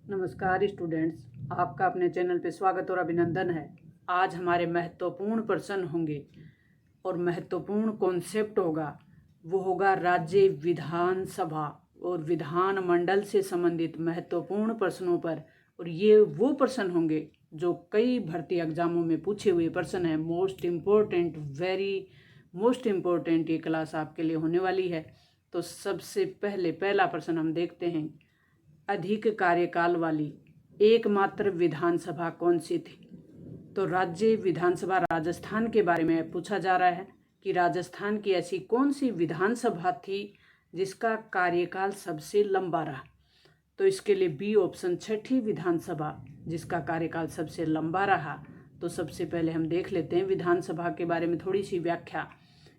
नमस्कार स्टूडेंट्स, आपका अपने चैनल पे स्वागत और अभिनंदन है। आज हमारे महत्वपूर्ण प्रश्न होंगे और महत्वपूर्ण कॉन्सेप्ट होगा, वो होगा राज्य विधानसभा और विधानमंडल से संबंधित महत्वपूर्ण प्रश्नों पर। और ये वो प्रश्न होंगे जो कई भर्ती एग्जामों में पूछे हुए प्रश्न हैं। Most important, very most important ये क्लास आपके लिए होने वाली है। तो सबसे पहला प्रश्न हम देखते हैं। अधिक कार्यकाल वाली एकमात्र विधानसभा कौन सी थी? तो राज्य विधानसभा राजस्थान के बारे में पूछा जा रहा है कि राजस्थान की ऐसी कौन सी विधानसभा थी जिसका कार्यकाल सबसे लंबा रहा। तो इसके लिए बी ऑप्शन, छठी विधानसभा जिसका कार्यकाल सबसे लंबा रहा। तो सबसे पहले हम देख लेते हैं विधानसभा के बारे में थोड़ी सी व्याख्या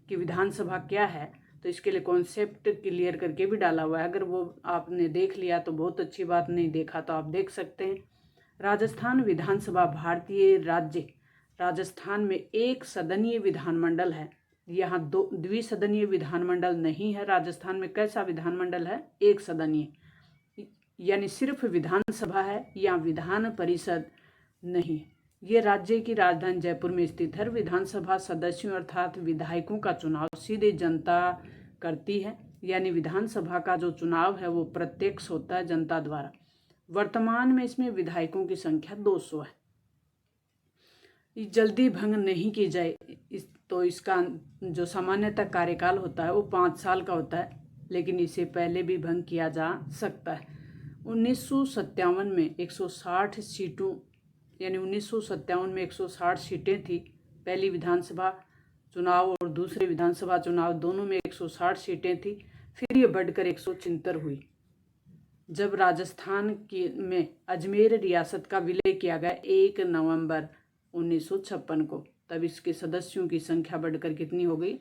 कि विधानसभा क्या है। तो इसके लिए कॉन्सेप्ट क्लियर करके भी डाला हुआ है, अगर वो आपने देख लिया तो बहुत अच्छी बात, नहीं देखा तो आप देख सकते हैं। राजस्थान विधानसभा भारतीय राज्य राजस्थान में एक सदनीय विधानमंडल है। यहाँ दो द्विसदनीय विधानमंडल नहीं है। राजस्थान में कैसा विधानमंडल है? एक सदनीय, यानी सिर्फ विधानसभा है, या विधान परिषद नहीं। ये राज्य की राजधानी जयपुर में स्थित है। विधानसभा सदस्यों अर्थात विधायकों का चुनाव सीधे जनता करती है, यानी विधानसभा का जो चुनाव है वो प्रत्यक्ष होता है जनता द्वारा। वर्तमान में इसमें विधायकों की संख्या 200 है। ये जल्दी भंग नहीं की जाए तो इसका जो सामान्यतः कार्यकाल होता है वो 5 साल का होता है, लेकिन इसे पहले भी भंग किया जा सकता है। 1957 में 160 सीटों, यानी 1957 में 160 सीटें थी। पहली विधानसभा चुनाव और दूसरे विधानसभा चुनाव दोनों में 160 सीटें थी। फिर ये बढ़कर 176 हुई जब राजस्थान की में अजमेर रियासत का विलय किया गया 1 नवंबर 1956 को। तब इसके सदस्यों की संख्या बढ़कर कितनी हो गई?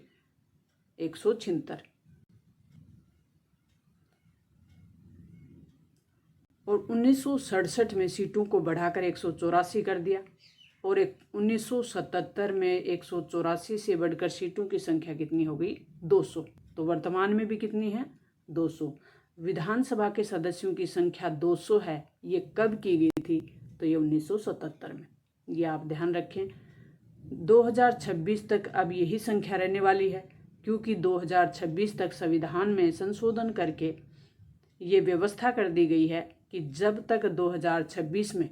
176। और 1967 में सीटों को बढ़ाकर 184 कर दिया। और 1977 में 184 से बढ़कर सीटों की संख्या कितनी हो गई? 200। तो वर्तमान में भी कितनी है? 200। विधानसभा के सदस्यों की संख्या 200 है। ये कब की गई थी? तो ये 1977 में। ये आप ध्यान रखें। 2026 तक अब यही संख्या रहने वाली है, क्योंकि 2026 तक संविधान में संशोधन करके ये व्यवस्था कर दी गई है कि जब तक 2026 में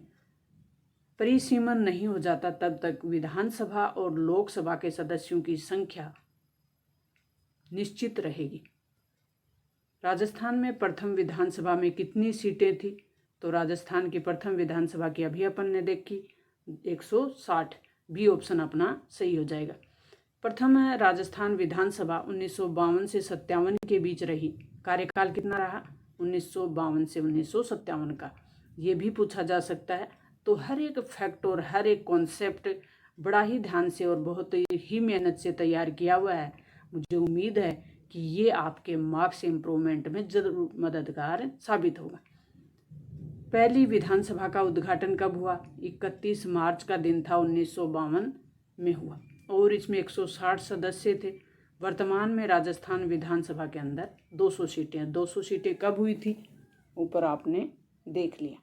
परिसीमन नहीं हो जाता तब तक विधानसभा और लोकसभा के सदस्यों की संख्या निश्चित रहेगी। राजस्थान में प्रथम विधानसभा में कितनी सीटें थी? तो राजस्थान की प्रथम विधानसभा की अभी अपन ने देखी 160। बी ऑप्शन अपना सही हो जाएगा। प्रथम राजस्थान विधानसभा 1952 से 57 के बीच रही। कार्यकाल कितना रहा? 1952 से 1957 का। ये भी पूछा जा सकता है। तो हर एक फैक्ट और हर एक कॉन्सेप्ट बड़ा ही ध्यान से और बहुत ही मेहनत से तैयार किया हुआ है। मुझे उम्मीद है कि ये आपके मार्क्स इम्प्रूवमेंट में जरूर मददगार साबित होगा। पहली विधानसभा का उद्घाटन कब हुआ? 31 मार्च का दिन था, 1952 में हुआ। और इसमें 160 सदस्य थे। वर्तमान में राजस्थान विधानसभा के अंदर 200 सीटें हैं। 200 सीटें कब हुई थी? ऊपर आपने देख लिया।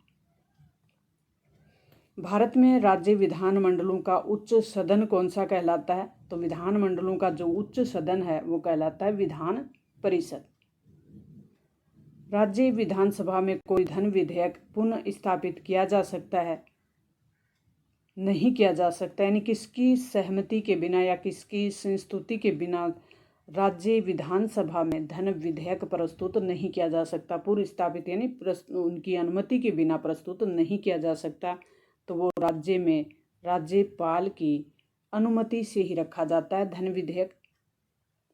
भारत में राज्य विधानमंडलों का उच्च सदन कौन सा कहलाता है? तो विधानमंडलों का जो उच्च सदन है वो कहलाता है विधान परिषद। राज्य विधानसभा में कोई धन विधेयक पुनः स्थापित किया जा सकता है? नहीं किया जा सकता, यानी किसकी सहमति के बिना या किसकी संस्तुति के बिना राज्य विधानसभा में धन विधेयक प्रस्तुत नहीं किया जा सकता। पूर्व स्थापित यानी उनकी अनुमति के बिना प्रस्तुत नहीं किया जा सकता। तो वो राज्य में राज्यपाल की अनुमति से ही रखा जाता है धन विधेयक।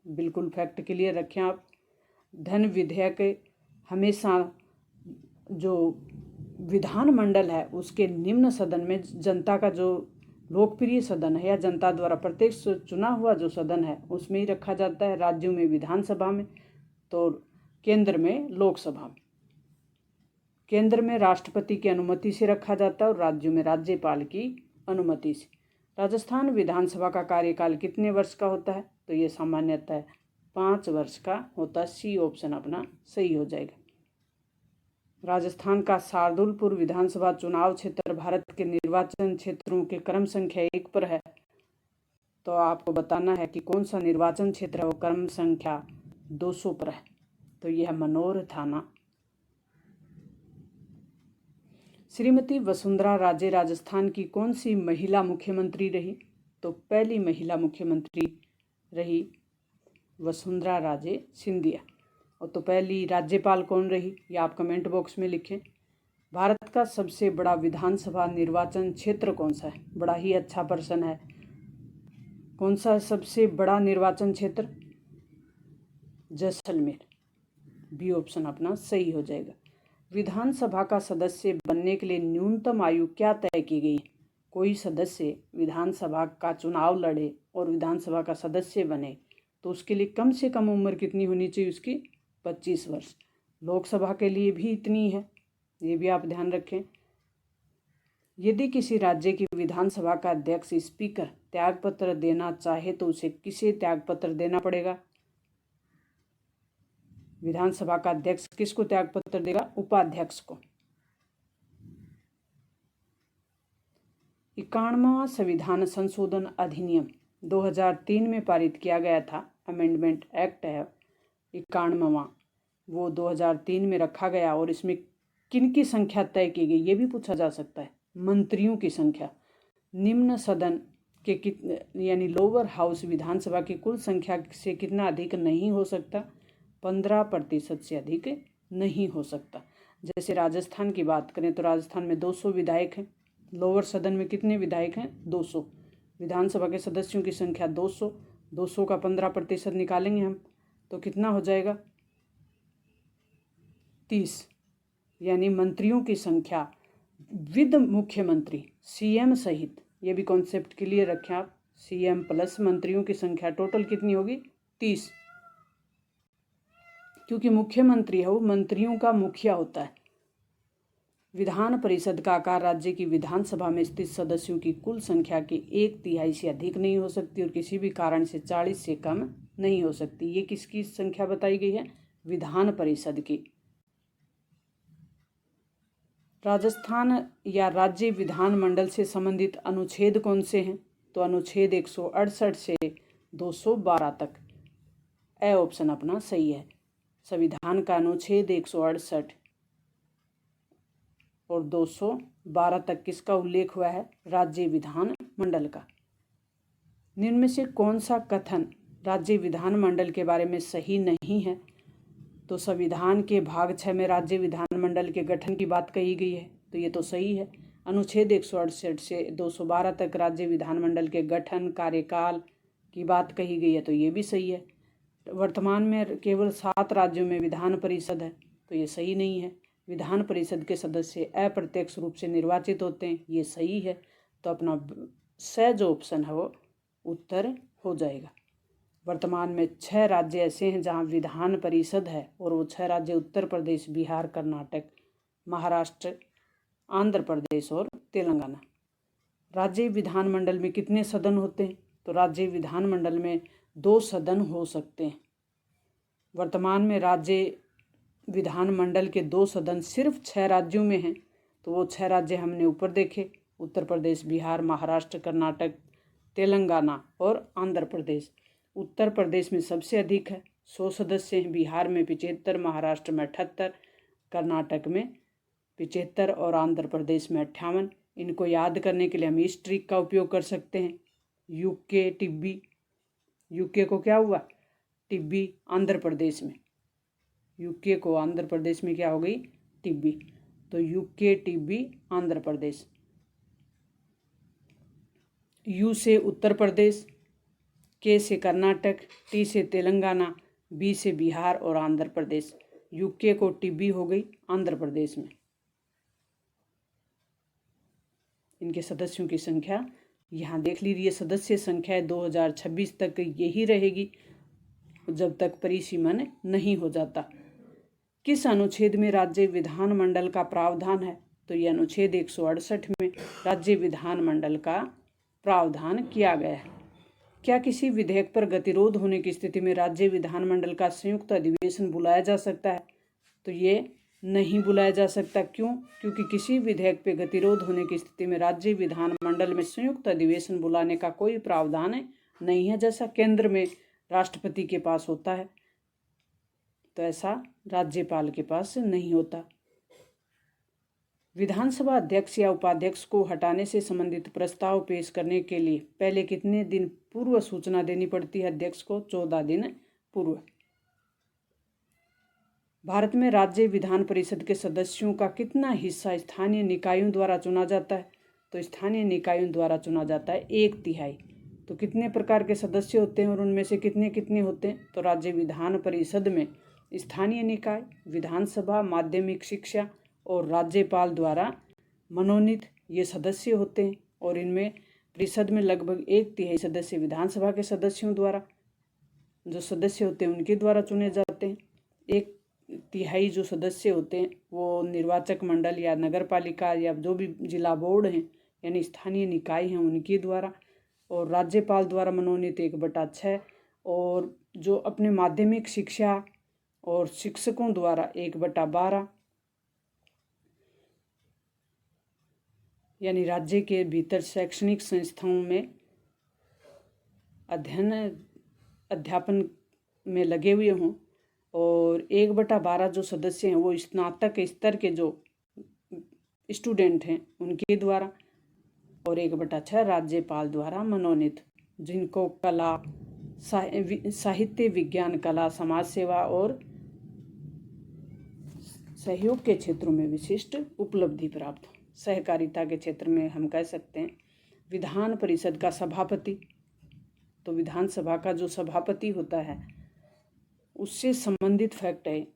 बिल्कुल फैक्ट क्लियर रखें आप। धन विधेयक हमेशा जो विधानमंडल है उसके निम्न सदन में, जनता का जो लोकप्रिय सदन है या जनता द्वारा प्रत्यक्ष चुना हुआ जो सदन है उसमें ही रखा जाता है। राज्यों में विधानसभा में, तो केंद्र में लोकसभा में। केंद्र में राष्ट्रपति की अनुमति से रखा जाता है और राज्यों में राज्यपाल की अनुमति से। राजस्थान विधानसभा का कार्यकाल कितने वर्ष का होता है? तो ये सामान्यतः 5 वर्ष का होता है। सी ऑप्शन अपना सही हो जाएगा। राजस्थान का शार्दुलपुर विधानसभा चुनाव क्षेत्र भारत के निर्वाचन क्षेत्रों के क्रम संख्या 1 पर है। तो आपको बताना है कि कौन सा निर्वाचन क्षेत्र है वो क्रम संख्या 200 पर है। तो यह मनोर थाना। श्रीमती वसुंधरा राजे राजस्थान की कौन सी महिला मुख्यमंत्री रही? तो पहली महिला मुख्यमंत्री रही वसुंधरा राजे सिंधिया। और तो पहली राज्यपाल कौन रही, ये आप कमेंट बॉक्स में लिखें। भारत का सबसे बड़ा विधानसभा निर्वाचन क्षेत्र कौन सा है? बड़ा ही अच्छा प्रश्न है। कौन सा सबसे बड़ा निर्वाचन क्षेत्र? जैसलमेर। बी ऑप्शन अपना सही हो जाएगा। विधानसभा का सदस्य बनने के लिए न्यूनतम आयु क्या तय की गई है? कोई सदस्य विधानसभा का चुनाव लड़े और विधानसभा का सदस्य बने तो उसके लिए कम से कम उम्र कितनी होनी चाहिए? उसकी 25 वर्ष। लोकसभा के लिए भी इतनी है, ये भी आप ध्यान रखें। यदि किसी राज्य की विधानसभा का अध्यक्ष स्पीकर त्यागपत्र देना चाहे तो उसे किसे त्यागपत्र देना पड़ेगा? विधानसभा का अध्यक्ष किसको त्यागपत्र देगा? उपाध्यक्ष को। 91वां संविधान संशोधन अधिनियम 2003 में पारित किया गया था। अमेंडमेंट एक्ट है 91वां, वो 2003 में रखा गया। और इसमें किन की संख्या तय की गई ये भी पूछा जा सकता है। मंत्रियों की संख्या निम्न सदन के यानी लोअर हाउस विधानसभा की कुल संख्या से कितना अधिक नहीं हो सकता? 15% से अधिक नहीं हो सकता। जैसे राजस्थान की बात करें तो राजस्थान में 200 विधायक हैं। लोअर सदन में कितने विधायक हैं? 200। विधानसभा के सदस्यों की संख्या 200। 200 का 15% निकालेंगे हम तो कितना हो जाएगा? 30। यानी मंत्रियों की संख्या विद मुख्यमंत्री सीएम सहित, ये भी कॉन्सेप्ट क्लियर रखें आप, सीएम प्लस मंत्रियों की संख्या टोटल कितनी होगी? 30। क्योंकि मुख्यमंत्री है वो मंत्रियों का मुखिया होता है। विधान परिषद का आकार राज्य की विधानसभा में स्थित सदस्यों की कुल संख्या के 1/3 से अधिक नहीं हो सकती और किसी भी कारण से 40 से कम नहीं हो सकती। ये किसकी संख्या बताई गई है? विधान परिषद की। राजस्थान या राज्य विधानमंडल से संबंधित अनुच्छेद कौन से हैं? तो अनुच्छेद 168 से 212 तक। ए ऑप्शन अपना सही है। संविधान का अनुच्छेद 168 और 212 तक किसका उल्लेख हुआ है? राज्य विधानमंडल का। निम्न में से कौन सा कथन राज्य विधानमंडल के बारे में सही नहीं है? तो संविधान के भाग 6 में राज्य विधानमंडल के गठन की बात कही गई है, तो ये तो सही है। अनुच्छेद 168 से 212 तक राज्य विधानमंडल के गठन कार्यकाल की बात कही गई है, तो ये भी सही है। वर्तमान में केवल 7 राज्यों में विधान परिषद है, तो ये सही नहीं है। विधान परिषद के सदस्य अप्रत्यक्ष रूप से निर्वाचित होते हैं, ये सही है। तो अपना स जो ऑप्शन है वो उत्तर हो जाएगा। वर्तमान में 6 राज्य ऐसे हैं जहां विधान परिषद है और वो 6 राज्य उत्तर प्रदेश, बिहार, कर्नाटक, महाराष्ट्र, आंध्र प्रदेश और तेलंगाना। राज्य विधानमंडल में कितने सदन होते हैं? तो राज्य विधानमंडल में 2 सदन हो सकते हैं। वर्तमान में राज्य विधानमंडल के 2 सदन सिर्फ 6 राज्यों में हैं, तो वो 6 राज्य हमने ऊपर देखे, उत्तर प्रदेश, बिहार, महाराष्ट्र, कर्नाटक, तेलंगाना और आंध्र प्रदेश। उत्तर प्रदेश में सबसे अधिक है, 100 सदस्य हैं। बिहार में 75, महाराष्ट्र में 78, कर्नाटक में 75 और आंध्र प्रदेश में 58। इनको याद करने के लिए हम इस ट्रिक का उपयोग कर सकते हैं। यूके टिब्बी, यूके को क्या हुआ? टिब्बी आंध्र प्रदेश में, यूके को आंध्र प्रदेश में क्या हो गई? टिब्बी। तो यूके टिब्बी आंध्र प्रदेश। यू से उत्तर प्रदेश, के से कर्नाटक, टी से तेलंगाना, बी से बिहार और आंध्र प्रदेश। यूके को टिब्बी हो गई आंध्र प्रदेश में। इनके सदस्यों की संख्या यहाँ देख लीजिए। सदस्य संख्या 2026 तक यही रहेगी जब तक परिसीमन नहीं हो जाता। किस अनुच्छेद में राज्य विधानमंडल का प्रावधान है? तो यह अनुच्छेद 168 में राज्य विधानमंडल का प्रावधान किया गया है। क्या किसी विधेयक पर गतिरोध होने की स्थिति में राज्य विधानमंडल का संयुक्त अधिवेशन बुलाया जा सकता है? तो ये नहीं बुलाया जा सकता। क्यों? क्योंकि किसी विधेयक पे गतिरोध होने की स्थिति में राज्य विधानमंडल में संयुक्त अधिवेशन बुलाने का कोई प्रावधान नहीं है, जैसा केंद्र में राष्ट्रपति के पास होता है, तो ऐसा राज्यपाल के पास नहीं होता। विधानसभा अध्यक्ष या उपाध्यक्ष को हटाने से संबंधित प्रस्ताव पेश करने के लिए पहले कितने दिन पूर्व सूचना देनी पड़ती है अध्यक्ष को? 14 दिन पूर्व। भारत में राज्य विधान परिषद के सदस्यों का कितना हिस्सा स्थानीय निकायों द्वारा चुना जाता है? तो स्थानीय निकायों द्वारा चुना जाता है 1/3। तो कितने प्रकार के सदस्य होते हैं और उनमें से कितने कितने होते हैं? तो राज्य विधान परिषद में स्थानीय निकाय, विधानसभा, माध्यमिक शिक्षा और राज्यपाल द्वारा मनोनीत ये सदस्य होते हैं। और इनमें परिषद में लगभग 1/3 सदस्य विधानसभा के सदस्यों द्वारा, जो सदस्य होते हैं उनके द्वारा चुने जाते हैं। 1/3 जो सदस्य होते हैं वो निर्वाचक मंडल या नगर पालिका या जो भी जिला बोर्ड हैं यानी स्थानीय निकाय हैं उनके द्वारा, और राज्यपाल द्वारा मनोनीत 1/6, और जो अपने माध्यमिक शिक्षा और शिक्षकों द्वारा 1/12, यानी राज्य के भीतर शैक्षणिक संस्थाओं में अध्यापन में लगे हुए हों, और 1/12 जो सदस्य हैं वो स्नातक स्तर के जो स्टूडेंट हैं उनके द्वारा, और 1/6 राज्यपाल द्वारा मनोनीत, जिनको कला, साहित्य, विज्ञान, कला, समाज सेवा और सहयोग के क्षेत्रों में विशिष्ट उपलब्धि प्राप्त हो। सहकारिता के क्षेत्र में हम कह सकते हैं विधान परिषद का सभापति, तो विधानसभा का जो सभापति होता है उससे संबंधित फैक्ट है।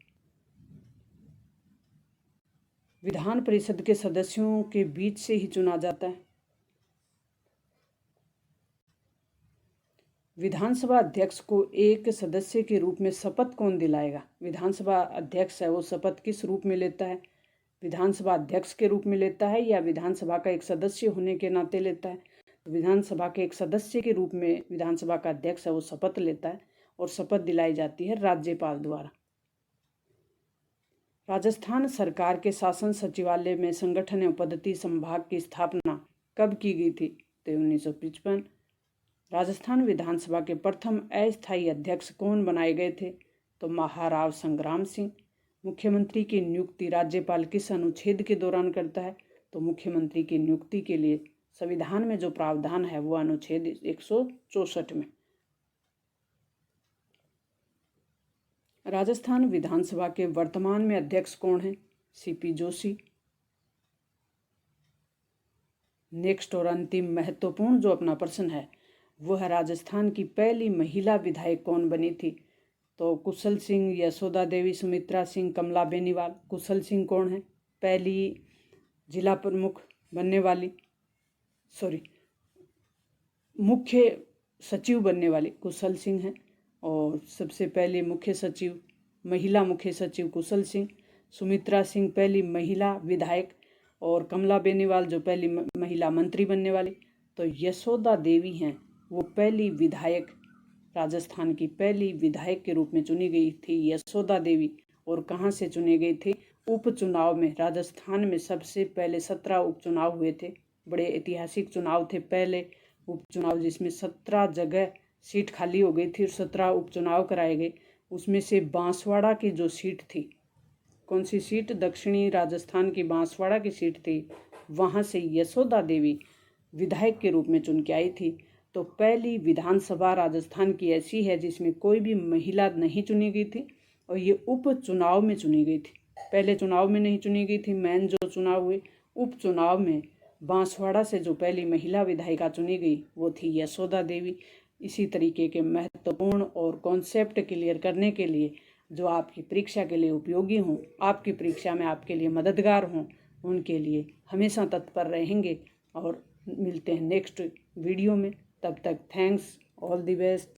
विधान परिषद के सदस्यों के बीच से ही चुना जाता है। विधानसभा अध्यक्ष को एक सदस्य के रूप में शपथ कौन दिलाएगा? विधानसभा अध्यक्ष है वो शपथ किस रूप में लेता है? विधानसभा अध्यक्ष के रूप में लेता है या विधानसभा का एक सदस्य होने के नाते लेता है? तो विधानसभा के एक सदस्य के रूप में विधानसभा का अध्यक्ष है वो शपथ लेता है, और शपथ दिलाई जाती है राज्यपाल द्वारा। राजस्थान सरकार के शासन सचिवालय में संगठन एवं पद्धति संभाग की स्थापना कब की गई थी? तो 1955। राजस्थान विधानसभा के प्रथम अस्थायी अध्यक्ष कौन बनाए गए थे? तो महाराव संग्राम सिंह। मुख्यमंत्री की नियुक्ति राज्यपाल किस अनुच्छेद के दौरान करता है? तो मुख्यमंत्री की नियुक्ति के लिए संविधान में जो प्रावधान है वो अनुच्छेद 164 में। राजस्थान विधानसभा के वर्तमान में अध्यक्ष कौन है? सीपी जोशी। नेक्स्ट और अंतिम महत्वपूर्ण जो अपना प्रश्न है वो है राजस्थान की पहली महिला विधायक कौन बनी थी? तो कुशल सिंह, यशोदा देवी, सुमित्रा सिंह, कमला बेनीवाल। कुशल सिंह कौन है? पहली जिला प्रमुख बनने वाली, मुख्य सचिव बनने वाली कुशल सिंह है, और सबसे पहले मुख्य सचिव, महिला मुख्य सचिव कुशल सिंह। सुमित्रा सिंह पहली महिला विधायक, और कमला बेनीवाल जो पहली महिला मंत्री बनने वाली। तो यशोदा देवी हैं वो पहली विधायक, राजस्थान की पहली विधायक के रूप में चुनी गई थी यशोदा देवी। और कहाँ से चुनी गई थी? उपचुनाव में। राजस्थान में सबसे पहले 17 उपचुनाव हुए थे, बड़े ऐतिहासिक चुनाव थे पहले उपचुनाव, जिसमें 17 जगह सीट खाली हो गई थी और 17 उपचुनाव कराए गए। उसमें से बांसवाड़ा की जो सीट थी, कौन सी सीट? दक्षिणी राजस्थान की बांसवाड़ा की सीट थी, वहाँ से यशोदा देवी विधायक के रूप में चुन के आई थी। तो पहली विधानसभा राजस्थान की ऐसी है जिसमें कोई भी महिला नहीं चुनी गई थी, और ये उपचुनाव में चुनी गई थी। पहले चुनाव में नहीं चुनी गई थी, मेन जो चुनाव हुए उपचुनाव में बांसवाड़ा से जो पहली महिला विधायिका चुनी गई वो थी यशोदा देवी। इसी तरीके के महत्वपूर्ण और कॉन्सेप्ट क्लियर करने के लिए जो आपकी परीक्षा के लिए उपयोगी हों, आपकी परीक्षा में आपके लिए मददगार हों, उनके लिए हमेशा तत्पर रहेंगे। और मिलते हैं नेक्स्ट वीडियो में। तब तक थैंक्स, ऑल द बेस्ट।